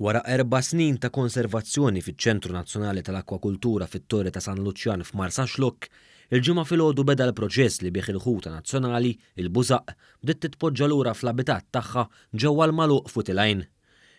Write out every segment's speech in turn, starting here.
Wara 4 snin ta' konservazzjoni fiċ-Ċentru Nazzjonali tal-Akwakultura fit-Torri ta' San Luċjan f'Marsa Xlokk, il-ġimgħa filgħodu beda l-proċess li bih il-ħuta nazzjonali, il-bużaq, bdiet titpoġġa lura fl-abitat tagħha ġewwa l-magħluq fuq il-għajn.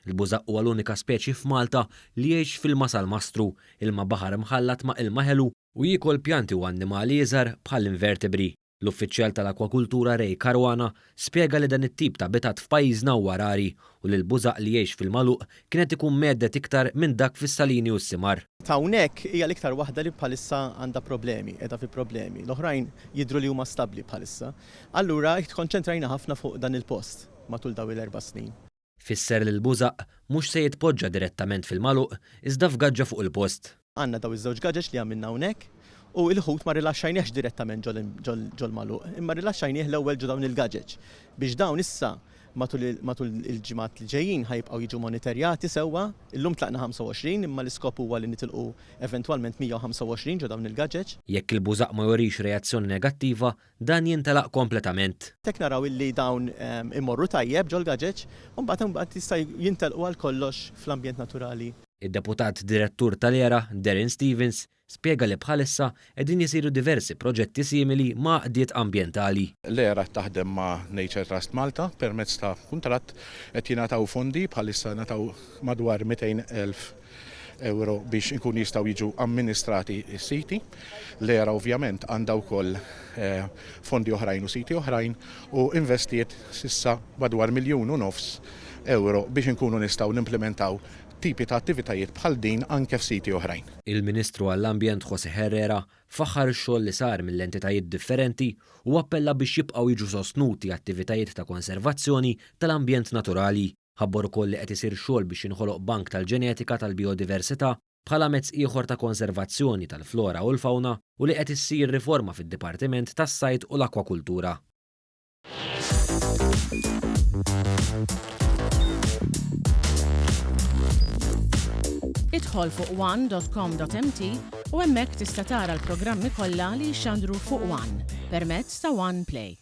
Il-bużaq huwa l-unika speċi f'Malta li jgħix fil-ma sal-mastru, ilma baħar mħallat ma' ilma ħelu u jiekol pjanti u annimali iżgħar bħall-invertebri. L-uffiċjal tal-Akwakultura Ray Caruana spjega li dan it-tip ta' abitat f'pajjiżna huwa rari u li l-bużaq li jgħix fil-magħluq kienet ikun meddet iktar minn dak fis-salini u s-simar. Ta' hawnhekk hija l-iktar waħda li bħalissa għandha problemi, qiegħda fi problemi. L-oħrajn jidhru li huma stabbli bħalissa. Allura kkonċentrajna ħafna fuq dan il-post matul daw il-4 snin. Fisser li l-bużaq mhux se jitpoġġa direttament fil-magħluq iżda f'gaġġa fuq il-post. Għandna daw iż-żewġ gaġeġ li għamilna hawnhekk u l-ħut ma rilaxxajniex direttament ġol magħluq, imma rilaxxajnieh l-ewwel ġo dawn il-gaġeġ biex dawn issa matul il-ġimgħat li ġejjin ħajbqgħu jiġu monitorjati sewwa. Illum tlaqna 25 imma l-iskop huwa li nitilqu eventwalment 125 ġo dawn il-gaġeġ. Jekk il-bużaq ma jorix reazzjoni negattiva, dan jintelaq kompletament. Tek naraw illi dawn imorru tajjeb ġol gaġeġ u mbagħad jista' jintelqu għal kollox fl-ambjent naturali. Id-deputat direttur tal-ERA, Darren Stevens, spjega li bħalissa qegħdin jisiru diversi proġetti simili ma' qdiet ambjentali. L-ERA taħdem ma' Nature Trust Malta permezz ta' kuntratt qed jingħataw fondi bħalissa nataw madwar 200,000 euro biex inkun jistgħu jiġu amministrati s-siti. L-ERA ovvjament għandha wkoll fondi oħrajn u siti oħrajn u investiet sissa madwar 1.5 miljun euro biex inkunu nistgħu nimplementaw tipi ta' attivitajiet bħal din anke f'siti oħrajn. Il-Ministru għall-Ambjent José Herrera faħħar ix-xogħol li sar mill-entitajiet differenti u appella biex jibqgħu jiġu sostnuti attivitajiet ta' konservazzjoni tal-ambjent naturali. Ħabbor ukoll li qed isir xogħol biex inħoloq bank tal-ġenetika tal-biodiversità bħala mezz ieħor ta' konservazzjoni tal-flora u l-fawna u li qed issir riforma fid-Dipartiment tas-Sajd u l-Akwakultura. Idħol fuq one.com.mt u hemmhekk tista' tara l-programmi kollha li jxandru fuq One permezz ta' One Play.